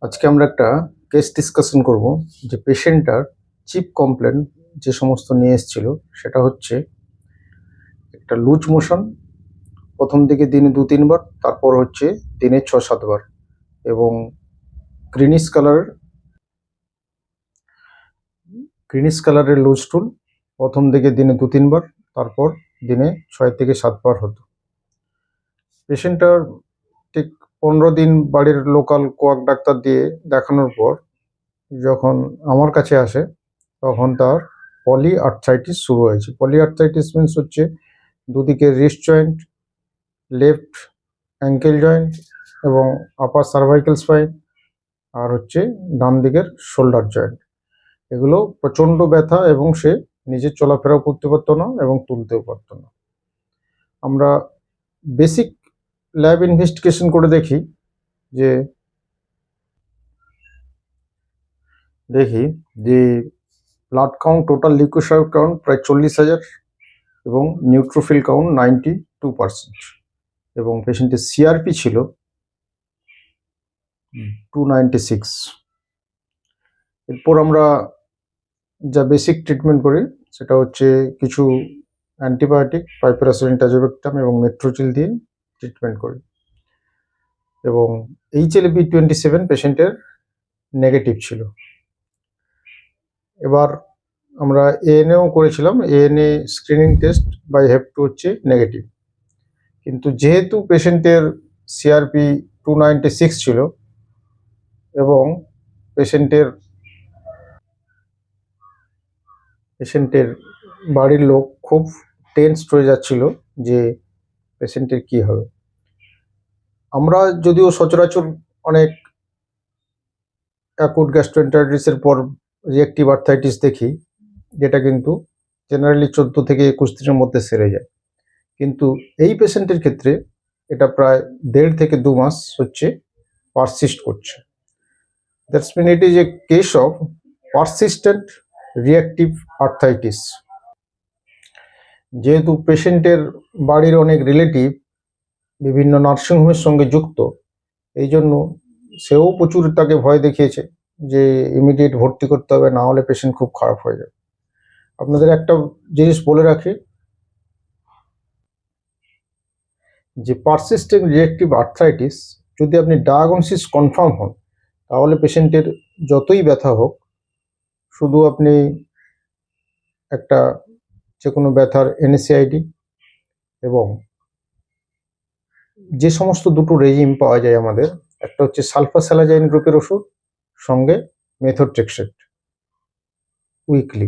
আজকে আমরা একটা কেস ডিসকাশন করব যে পেশেন্টটার চিপ কমপ্লেন যে সমস্ত নিয়ে এসেছিল সেটা হচ্ছে একটা লুজ মোশন, প্রথম দিকে দিনে 2-3 বার, তারপর হচ্ছে দিনে 6-7 বার, এবং গ্রিনিশ কালারের লুজ টুল, প্রথম দিকে দিনে 2-3 বার, তারপর দিনে 6 থেকে 7 বার হতো। পেশেন্টটার ঠিক 15 দিন বাড়ির লোকাল কোয়াক ডাক্তার দিয়ে দেখানোর পর যখন আমার কাছে আসে তখন তার পলি আর্থ্রাইটিস শুরু হয়েছে। পলি আর্থ্রাইটিস মিনস হচ্ছে দুদিকের wrist joint, left ankle joint এবং আপার সার্ভাইকাল স্পাইন, আর হচ্ছে ডান দিকের শোল্ডার জয়েন্ট। এগুলো প্রচণ্ড ব্যথা এবং সে নিজে চলাফেরাও করতে পারতো না এবং তুলতেও পারতো না। আমরা বেসিক ল্যাব ইনভেস্টিগেশন করে দেখি যে blood count, total leucocyte count প্রায় 40,000 এবং নিউট্রোফিল কাউন্ট 92%, এবং পেশেন্টের সিআরপি ছিল 296। এরপর আমরা যা বেসিক ট্রিটমেন্ট করি সেটা হচ্ছে কিছু অ্যান্টিবায়োটিক, পাইপেরাসিলিন, টাজোবেক্টাম এবং মেট্রোজিল দিয়ে ট্রিটমেন্ট করি, এবং HLA-B27 পেশেন্টের নেগেটিভ ছিল। এবার আমরা এএনএও করেছিলাম, এএনএ স্ক্রিনিং টেস্ট বাই হেপ2 হচ্ছে নেগেটিভ, কিন্তু যেহেতু পেশেন্টের সিআরপি 296 ছিল এবং পেশেন্টের বাড়ির লোক খুব টেন্সড হয়ে যাচ্ছিল যে পেশেন্টের কি হবে। আমরা যদিও সচরাচর অনেক অ্যাকুট গ্যাস্ট্রোএন্টারাইটিসের পর রিঅ্যাক্টিভ আর্থ্রাইটিস দেখি, যেটা কিন্তু জেনারেলি 14 থেকে 21 দিনের মধ্যে সেরে যায়, কিন্তু এই পেশেন্টের ক্ষেত্রে এটা প্রায় 1.5 থেকে 2 মাস হচ্ছে পারসিস্ট করছে। That's mean it is a case of persistent reactive arthritis. যেহেতু পেশেন্টের বাড়ির অনেক রিলেটিভ বিভিন্ন নার্সিংহোমের সঙ্গে যুক্ত, এই জন্য সেও প্রচুর তাকে ভয় দেখিয়েছে যে ইমিডিয়েট ভর্তি করতে হবে, না হলে পেশেন্ট খুব খারাপ হয়ে যাবে। আপনাদের একটা জিনিস বলে রাখি যে পারসিস্টেন্ট রিঅ্যাক্টিভ আর্থ্রাইটিস যদি আপনি ডায়াগনোসিস কনফার্ম হন, তাহলে পেশেন্টের যতই ব্যথা হোক, শুধু আপনি একটা যে কোনো ব্যথার এনএসএআইডি এবং যে সমস্ত দুটো রেজিম পাওয়া যায় আমাদের, একটা হচ্ছে সালফাস্যালাজাইন গ্রুপের ওষুধ সঙ্গে মেথোট্রেক্সেট উইকলি,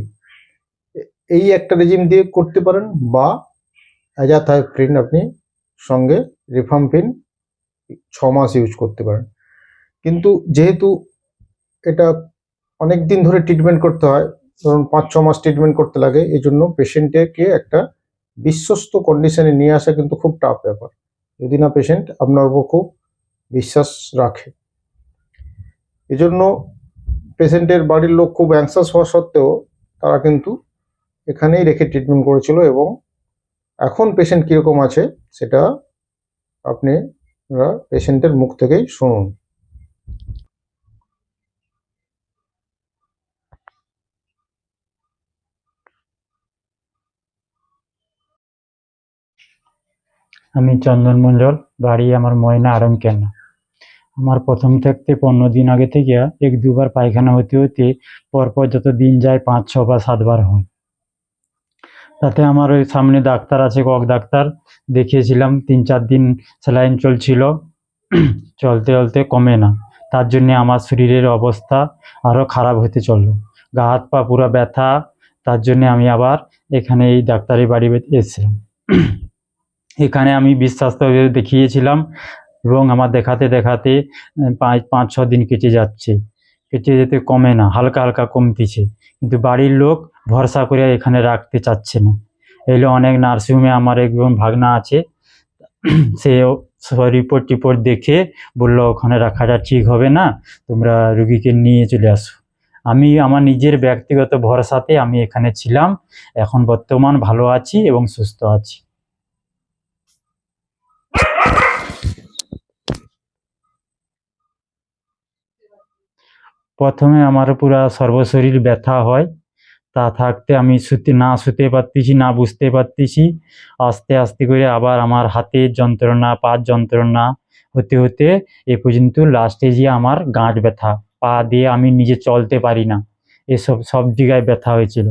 এই একটা রেজিম দিয়ে করতে পারেন, বা অ্যাজাথাইপ্রিন আপনি সঙ্গে রিফাম্পিন 6 মাস ইউজ করতে পারেন। কিন্তু যেহেতু এটা অনেক দিন ধরে ট্রিটমেন্ট করতে হয়, ধরুন 5-6 মাস ট্রিটমেন্ট করতে লাগে, এই জন্য পেশেন্টকে একটা বিশ্বস্ত কন্ডিশনে নিয়ে আসা কিন্তু খুব টাফ ব্যাপার, যদি না পেশেন্ট আপনার উপর খুব বিশ্বাস রাখে। এজন্য পেশেন্টের বাড়ির লোক খুব অ্যাংসাস হওয়া সত্ত্বেও তারা কিন্তু এখানেই রেখে ট্রিটমেন্ট করেছিল, এবং এখন পেশেন্ট কীরকম আছে সেটা আপনি পেশেন্টের মুখ থেকেই শুনুন। আমি চন্দন মণ্ডল, বাড়ি আমার ময়না আরামকেনা। আমার প্রথম থাকতে 15 দিন আগে থেকে 1-2 বার পায়খানা হতে হতে পরপর যত দিন যায় 5-6 বা 7 বার হয়। তাতে আমার ওই সামনে ডাক্তার আছে, কক ডাক্তার, দেখিয়েছিলাম। 3-4 দিন স্যালাইন চলছিল, চলতে চলতে কমে না। তার জন্যে আমার শরীরের অবস্থা আরও খারাপ হতে চললো, গা হাত পা পুরো ব্যথা। তার জন্যে আমি আবার এখানে এই ডাক্তারের বাড়ি এসেছিলাম। এখানে আমি বিশ্বাস দেখিয়েছিলাম, এবং আমার দেখাতে দেখাতে 5-6 দিন কেটে যাচ্ছে, কেটে যেতে কমে না, হালকা হালকা কমতিছে, কিন্তু বাড়ির লোক ভরসা করে এখানে রাখতে চাচ্ছে না। এগুলো অনেক নার্সিংহোমে আমার একজন ভাগনা আছে, সে রিপোর্ট দেখে বললো ওখানে রাখাটা ঠিক হবে না, তোমরা রুগীকে নিয়ে চলে আসো। আমি আমার নিজের ব্যক্তিগত ভরসাতে আমি এখানে ছিলাম, এখন বর্তমান ভালো আছি এবং সুস্থ আছি। প্রথমে আমার পুরা সর্বশরীর ব্যথা হয়, তা থাকতে আমি শুতে পারতেছি না, বুঝতে পারতেছি। আস্তে আস্তে করে আবার আমার হাতের যন্ত্রণা, পা যন্ত্রণা হতে হতে এ পর্যন্ত লাস্টে গিয়ে আমার গাঁট ব্যথা, পা দিয়ে আমি নিজে চলতে পারি না, এসব সব জায়গায় ব্যথা হয়েছিল।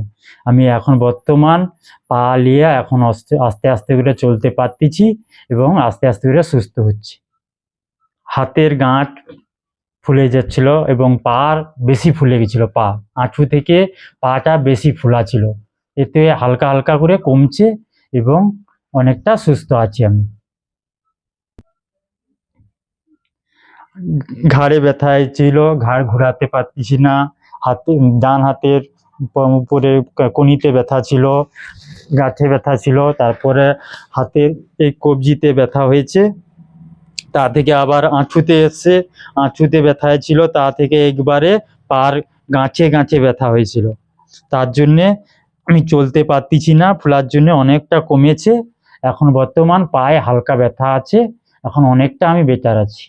আমি এখন বর্তমান পা নিয়ে এখন আস্তে আস্তে আস্তে করে চলতে পারতেছি এবং আস্তে আস্তে করে সুস্থ হচ্ছি। হাতের গাঁট ফুলে যাচ্ছিল এবং পা বেশি ফুলে গেছিল, পা হাঁটু থেকে পাটা বেশি ফোলা ছিল, এতে হালকা হালকা করে কমছে এবং অনেকটা সুস্থ আছি আমি। ঘাড়ে ব্যথা ছিল, ঘাড় ঘোরাতে পারতেছি না, হাতে ডান হাতের উপরে কনিতে ব্যথা ছিল, গাঁঠে ব্যথা ছিল, তারপরে হাতের এই কবজিতে ব্যথা হয়েছে, তা থেকে আবার আঁচুতে এসছে, আঁচুতে ব্যথা ছিল, তা থেকে একবারে পার গাঁঠে গাঁঠে ব্যথা হয়েছিল। তার জন্যে আমি চলতে পারতেছি না, ফোলার জন্য অনেকটা কমেছে। এখন বর্তমান পায়ে হালকা ব্যথা আছে, এখন অনেকটা আমি বেটার আছি।